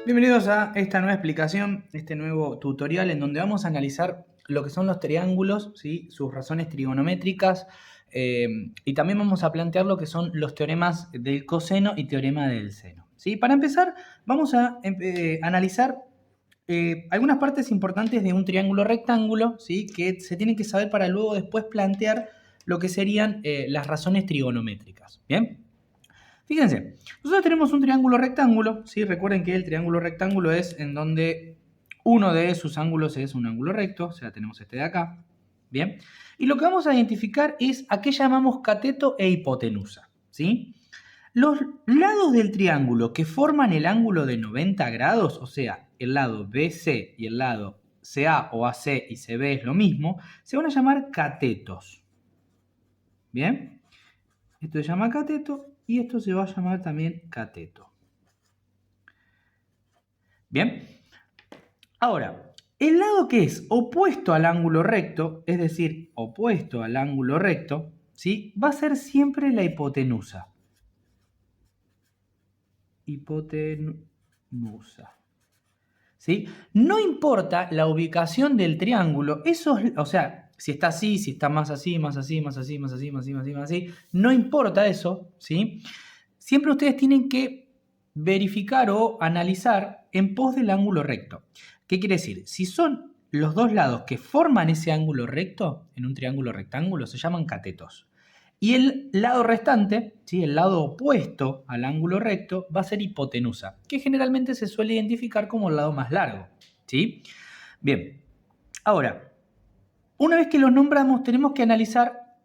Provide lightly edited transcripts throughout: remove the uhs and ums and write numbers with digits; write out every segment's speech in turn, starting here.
Bienvenidos a esta nueva explicación, este nuevo tutorial en donde vamos a analizar lo que son los triángulos, ¿sí? Sus razones trigonométricas y también vamos a plantear lo que son los teoremas del coseno y teorema del seno, ¿sí? Para empezar, vamos a analizar algunas partes importantes de un triángulo rectángulo, ¿sí? Que se tienen que saber para luego después plantear lo que serían las razones trigonométricas, ¿bien? Fíjense, nosotros tenemos un triángulo rectángulo, ¿sí? Recuerden que el triángulo rectángulo es en donde uno de sus ángulos es un ángulo recto, o sea, tenemos este de acá, ¿bien? Y lo que vamos a identificar es a qué llamamos cateto e hipotenusa, ¿sí? Los lados del triángulo que forman el ángulo de 90 grados, o sea, el lado BC y el lado CA o AC y CB es lo mismo, se van a llamar catetos, ¿bien? Esto se llama cateto y esto se va a llamar también cateto. Bien. Ahora, el lado que es opuesto al ángulo recto, es decir, opuesto al ángulo recto, ¿sí? Va a ser siempre la hipotenusa. Hipotenusa. ¿Sí? No importa la ubicación del triángulo, eso es, o sea, si está así, si está más así, más así, más así, más así, más así, más así, más así, no importa eso, ¿sí? Siempre ustedes tienen que verificar o analizar en pos del ángulo recto. ¿Qué quiere decir? Si son los dos lados que forman ese ángulo recto, en un triángulo rectángulo, se llaman catetos. Y el lado restante, ¿sí? El lado opuesto al ángulo recto, va a ser hipotenusa, que generalmente se suele identificar como el lado más largo, ¿sí? Bien, ahora, una vez que los nombramos, tenemos que analizar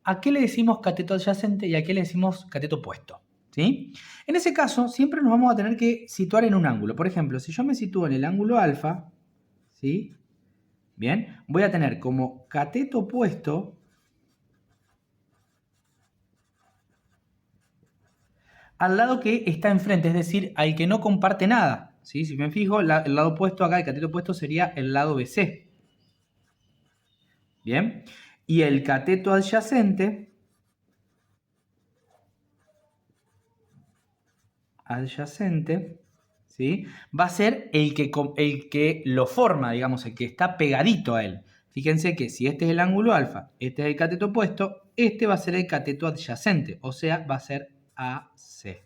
a qué le decimos cateto adyacente y a qué le decimos cateto opuesto, ¿sí? En ese caso, siempre nos vamos a tener que situar en un ángulo. Por ejemplo, si yo me sitúo en el ángulo alfa, ¿sí? Bien, voy a tener como cateto opuesto al lado que está enfrente, es decir, al que no comparte nada, ¿sí? Si me fijo, el lado opuesto acá, el cateto opuesto sería el lado BC. Bien, y el cateto adyacente ¿sí? Va a ser el que lo forma, digamos, el que está pegadito a él. Fíjense que si este es el ángulo alfa, este es el cateto opuesto, este va a ser el cateto adyacente, o sea, va a ser AC.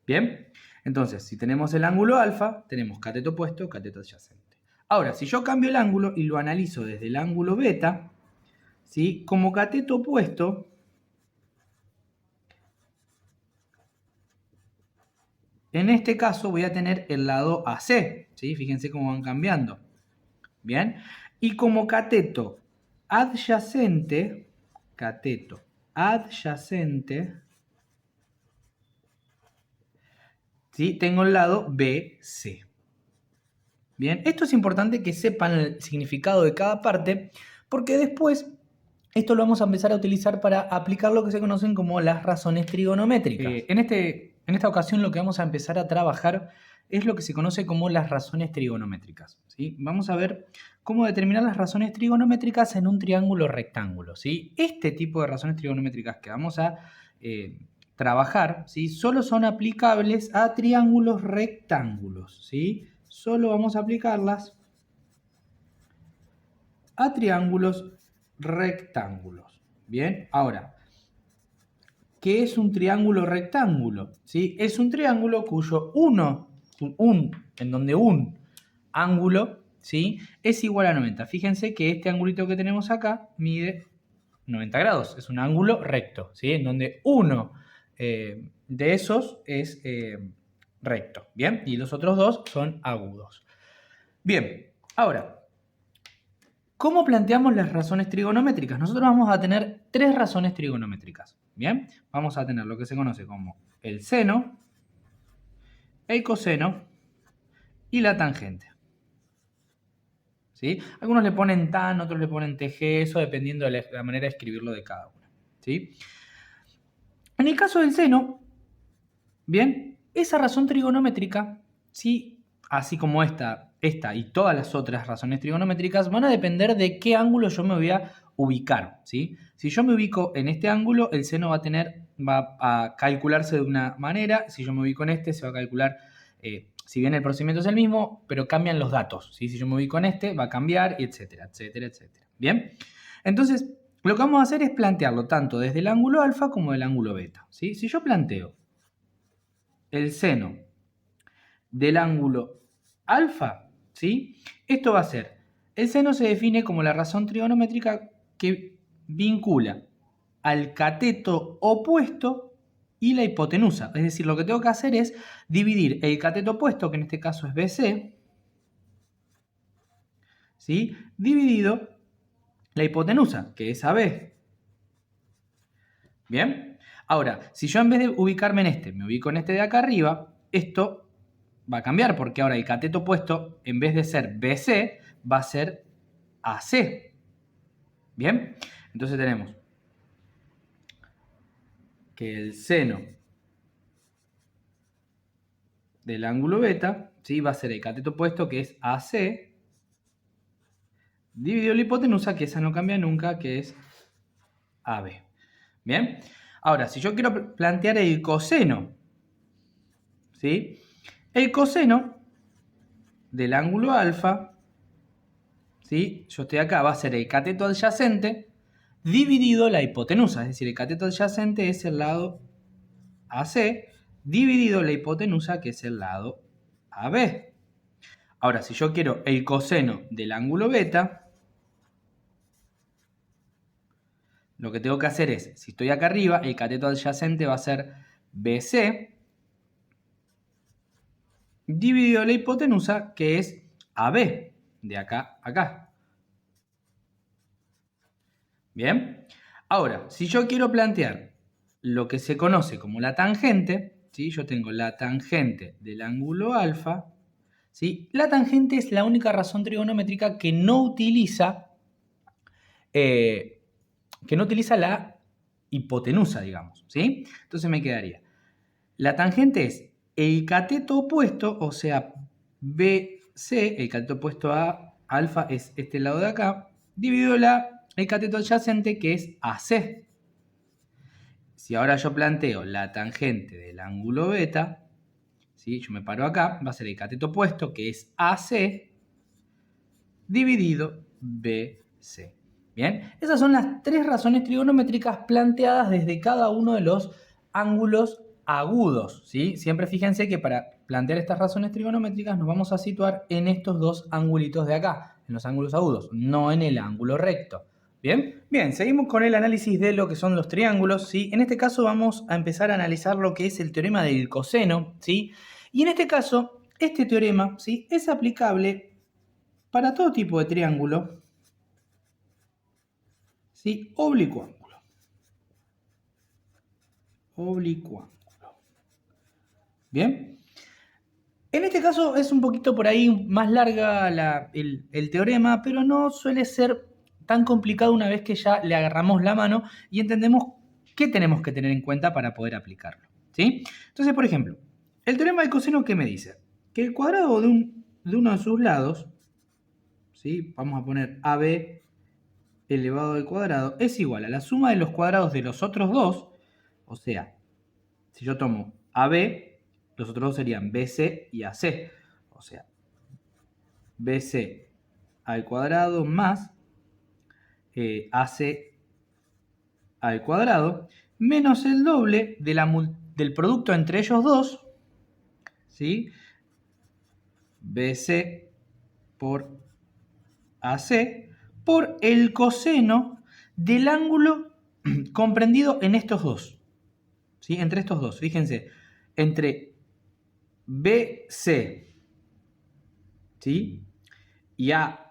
¿Bien? Entonces, si tenemos el ángulo alfa, tenemos cateto opuesto, cateto adyacente. Ahora, si yo cambio el ángulo y lo analizo desde el ángulo beta, ¿sí? Como cateto opuesto, en este caso voy a tener el lado AC, ¿sí? Fíjense cómo van cambiando. Bien, y como cateto adyacente, ¿sí? Tengo el lado BC. Bien, esto es importante que sepan el significado de cada parte, porque después esto lo vamos a empezar a utilizar para aplicar lo que se conocen como las razones trigonométricas. En esta ocasión lo que vamos a empezar a trabajar es lo que se conoce como las razones trigonométricas, ¿sí? Vamos a ver cómo determinar las razones trigonométricas en un triángulo rectángulo, ¿sí? Este tipo de razones trigonométricas que vamos a trabajar, ¿sí? Solo son aplicables a triángulos rectángulos, ¿sí? Solo vamos a aplicarlas a triángulos rectángulos. Bien, ahora, ¿qué es un triángulo rectángulo? ¿Sí? Es un triángulo cuyo en donde un ángulo, ¿sí? Es igual a 90. Fíjense que este angulito que tenemos acá mide 90 grados. Es un ángulo recto, ¿sí? En donde uno de esos es recto, ¿bien? Y los otros dos son agudos. Bien, ahora, ¿cómo planteamos las razones trigonométricas? Nosotros vamos a tener tres razones trigonométricas. Bien, vamos a tener lo que se conoce como el seno, el coseno y la tangente. ¿Sí? Algunos le ponen tan, otros le ponen TG, eso dependiendo de la manera de escribirlo de cada uno. ¿Sí? En el caso del seno, bien, esa razón trigonométrica, ¿sí? Así como esta y todas las otras razones trigonométricas, van a depender de qué ángulo yo me voy a ubicar, ¿sí? Si yo me ubico en este ángulo, el seno va a calcularse de una manera. Si yo me ubico en este, se va a calcular si bien el procedimiento es el mismo, pero cambian los datos, ¿sí? Si yo me ubico en este, va a cambiar, y etcétera, etcétera, etcétera. ¿Bien? Entonces, lo que vamos a hacer es plantearlo tanto desde el ángulo alfa como del ángulo beta, ¿sí? Si yo planteo el seno del ángulo alfa, ¿sí? Esto va a ser, el seno se define como la razón trigonométrica que vincula al cateto opuesto y la hipotenusa. Es decir, lo que tengo que hacer es dividir el cateto opuesto, que en este caso es BC, ¿sí? Dividido la hipotenusa, que es AB. ¿Bien? Ahora, si yo en vez de ubicarme en este, me ubico en este de acá arriba, esto va a cambiar, porque ahora el cateto opuesto, en vez de ser BC, va a ser AC. ¿Bien? Entonces tenemos que el seno del ángulo beta, ¿sí? Va a ser el cateto opuesto, que es AC, dividido la hipotenusa, que esa no cambia nunca, que es AB. ¿Bien? Ahora, si yo quiero plantear el coseno, ¿sí? El coseno del ángulo alfa, ¿sí? Yo estoy acá, va a ser el cateto adyacente dividido la hipotenusa, es decir, el cateto adyacente es el lado AC, dividido la hipotenusa, que es el lado AB. Ahora, si yo quiero el coseno del ángulo beta, lo que tengo que hacer es, si estoy acá arriba, el cateto adyacente va a ser BC, dividido la hipotenusa, que es AB, de acá a acá. ¿Bien? Ahora, si yo quiero plantear lo que se conoce como la tangente, ¿sí? Yo tengo la tangente del ángulo alfa, ¿sí? La tangente es la única razón trigonométrica que no utiliza, la hipotenusa, digamos, ¿sí? Entonces me quedaría, la tangente es el cateto opuesto, o sea, BC, el cateto opuesto a alfa es este lado de acá, dividido el cateto adyacente, que es AC. Si ahora yo planteo la tangente del ángulo beta, ¿sí? Yo me paro acá, va a ser el cateto opuesto, que es AC, dividido BC. Bien, esas son las tres razones trigonométricas planteadas desde cada uno de los ángulos agudos, ¿sí? Siempre fíjense que para plantear estas razones trigonométricas nos vamos a situar en estos dos angulitos de acá, en los ángulos agudos, no en el ángulo recto. ¿Bien? Bien, seguimos con el análisis de lo que son los triángulos, ¿sí? En este caso vamos a empezar a analizar lo que es el teorema del coseno, ¿sí? Y en este caso, este teorema, ¿sí? Es aplicable para todo tipo de triángulo, ¿sí? Oblicuo ángulo. Oblicuo ángulo. ¿Bien? En este caso es un poquito por ahí más larga el teorema, pero no suele ser tan complicado una vez que ya le agarramos la mano y entendemos qué tenemos que tener en cuenta para poder aplicarlo, ¿sí? Entonces, por ejemplo, el teorema del coseno, ¿qué me dice? Que el cuadrado de uno de sus lados, ¿sí? Vamos a poner AB elevado al cuadrado, es igual a la suma de los cuadrados de los otros dos, o sea, si yo tomo AB, los otros dos serían BC y AC, o sea, BC al cuadrado más AC al cuadrado, menos el doble del producto entre ellos dos, ¿sí? BC por AC, por el coseno del ángulo comprendido en estos dos, ¿sí? Entre estos dos, fíjense, entre BC, ¿sí? Y AC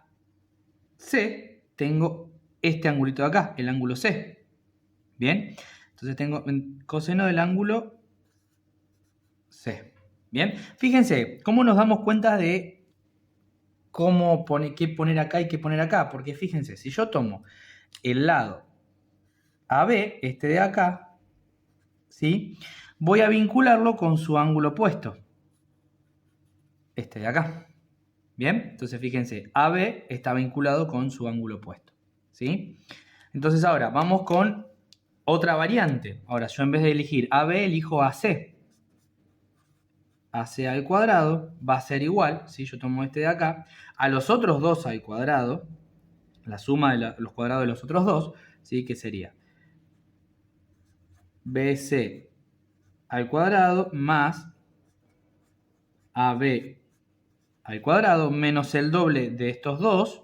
tengo este angulito de acá, el ángulo C. ¿Bien? Entonces tengo coseno del ángulo C. ¿Bien? Fíjense cómo nos damos cuenta de qué poner acá y qué poner acá. Porque fíjense, si yo tomo el lado AB, este de acá, ¿sí? Voy a vincularlo con su ángulo opuesto, este de acá. ¿Bien? Entonces fíjense, AB está vinculado con su ángulo opuesto, ¿sí? Entonces ahora vamos con otra variante. Ahora yo en vez de elegir AB elijo AC. AC al cuadrado va a ser igual, si yo tomo este de acá, a los otros dos al cuadrado, la suma de los cuadrados de los otros dos, ¿sí? Que sería BC al cuadrado más AB al cuadrado menos el doble de estos dos,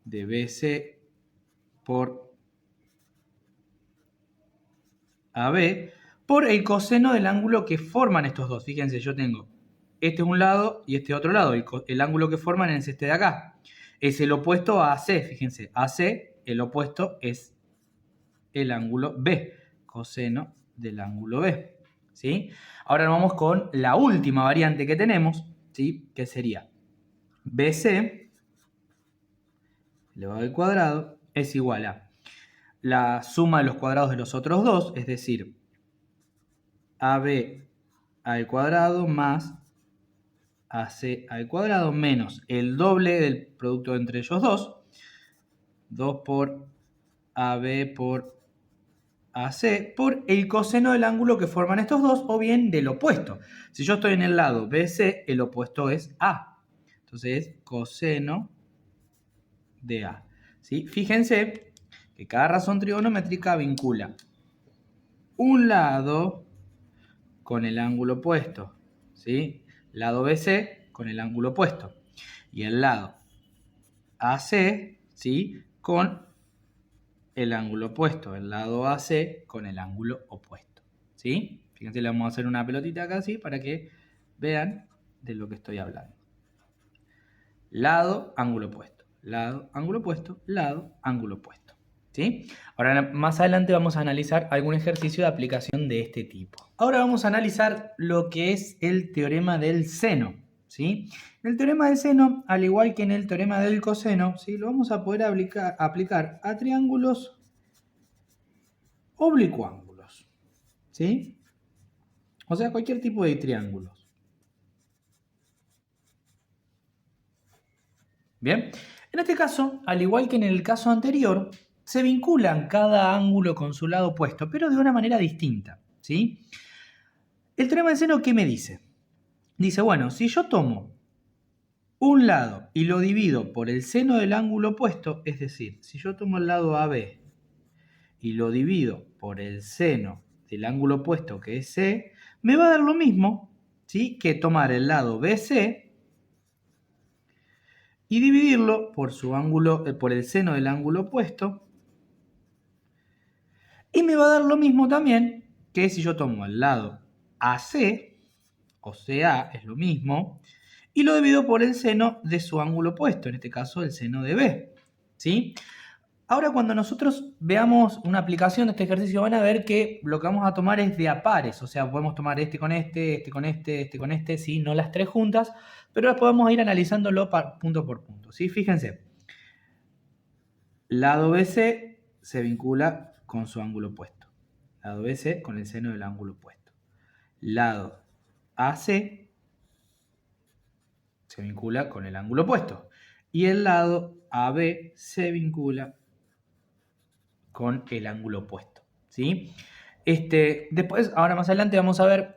de BC por AB, por el coseno del ángulo que forman estos dos. Fíjense, yo tengo este un lado y este otro lado. El ángulo que forman es este de acá. Es el opuesto a AC. Fíjense, AC, el opuesto es el ángulo B, coseno del ángulo B. ¿Sí? Ahora nos vamos con la última variante que tenemos, ¿sí? Que sería BC elevado al cuadrado es igual a la suma de los cuadrados de los otros dos, es decir, AB al cuadrado más AC al cuadrado menos el doble del producto entre ellos dos, 2 por AB por AC, por el coseno del ángulo que forman estos dos, o bien del opuesto. Si yo estoy en el lado BC, el opuesto es A. Entonces es coseno de A. ¿Sí? Fíjense que cada razón trigonométrica vincula un lado con el ángulo opuesto, ¿sí? Lado BC con el ángulo opuesto. Y el lado AC, ¿sí? Con el ángulo opuesto. El lado AC con el ángulo opuesto, ¿sí? Fíjense, le vamos a hacer una pelotita acá, ¿sí? Para que vean de lo que estoy hablando. Lado, ángulo opuesto. Lado, ángulo opuesto. Lado, ángulo opuesto. ¿Sí? Ahora más adelante vamos a analizar algún ejercicio de aplicación de este tipo. Ahora vamos a analizar lo que es el teorema del seno. ¿Sí? El teorema del seno, al igual que en el teorema del coseno, ¿sí? Lo vamos a poder aplicar a triángulos oblicuángulos. ¿Sí? O sea, cualquier tipo de triángulos. Bien, en este caso, al igual que en el caso anterior, se vinculan cada ángulo con su lado opuesto, pero de una manera distinta, ¿sí? El teorema del seno, ¿qué me dice? Dice, bueno, si yo tomo un lado y lo divido por el seno del ángulo opuesto, es decir, si yo tomo el lado AB y lo divido por el seno del ángulo opuesto, que es C, me va a dar lo mismo, ¿sí? Que tomar el lado BC y dividirlo por su ángulo, por el seno del ángulo opuesto. Y me va a dar lo mismo también que si yo tomo el lado AC, o CA es lo mismo, y lo divido por el seno de su ángulo opuesto, en este caso el seno de B. ¿Sí? Ahora cuando nosotros veamos una aplicación de este ejercicio van a ver que lo que vamos a tomar es de a pares, o sea, podemos tomar este con este, este con este, este con este, ¿sí? No las tres juntas, pero las podemos ir analizándolo punto por punto. ¿Sí? Fíjense, lado BC se vincula con su ángulo opuesto. Lado BC con el seno del ángulo opuesto. Lado AC se vincula con el ángulo opuesto. Y el lado AB se vincula con el ángulo opuesto. ¿Sí? Después, ahora más adelante vamos a ver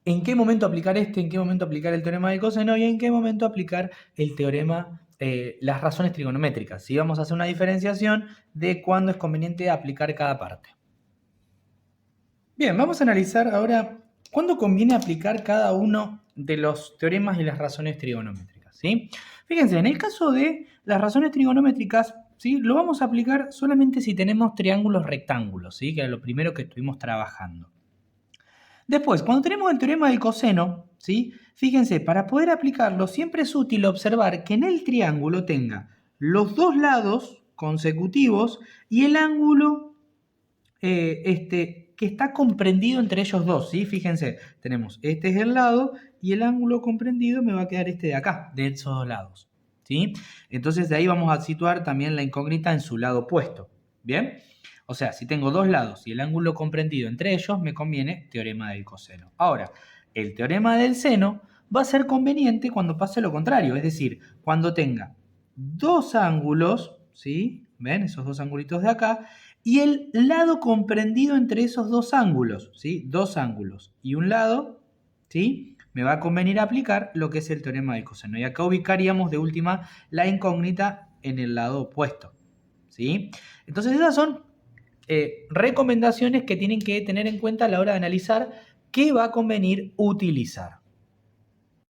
en qué momento aplicar en qué momento aplicar el teorema del coseno y en qué momento aplicar el teorema, las razones trigonométricas. ¿Sí? Vamos a hacer una diferenciación de cuándo es conveniente aplicar cada parte. Bien, vamos a analizar ahora cuándo conviene aplicar cada uno de los teoremas y las razones trigonométricas. ¿Sí? Fíjense, en el caso de las razones trigonométricas, ¿sí? Lo vamos a aplicar solamente si tenemos triángulos rectángulos, ¿sí? Que era lo primero que estuvimos trabajando. Después, cuando tenemos el teorema del coseno, ¿sí? Fíjense, para poder aplicarlo siempre es útil observar que en el triángulo tenga los dos lados consecutivos y el ángulo que está comprendido entre ellos dos, ¿sí? Fíjense, tenemos este es el lado y el ángulo comprendido me va a quedar este de acá, de esos dos lados, ¿sí? Entonces de ahí vamos a situar también la incógnita en su lado opuesto, ¿bien? O sea, si tengo dos lados y el ángulo comprendido entre ellos, me conviene teorema del coseno. Ahora, el teorema del seno va a ser conveniente cuando pase lo contrario, es decir, cuando tenga dos ángulos, ¿sí? ¿Ven? Esos dos angulitos de acá, y el lado comprendido entre esos dos ángulos, ¿sí? Dos ángulos y un lado, ¿sí? Me va a convenir aplicar lo que es el teorema del coseno. Y acá ubicaríamos de última la incógnita en el lado opuesto, ¿sí? Entonces esas son recomendaciones que tienen que tener en cuenta a la hora de analizar qué va a convenir utilizar.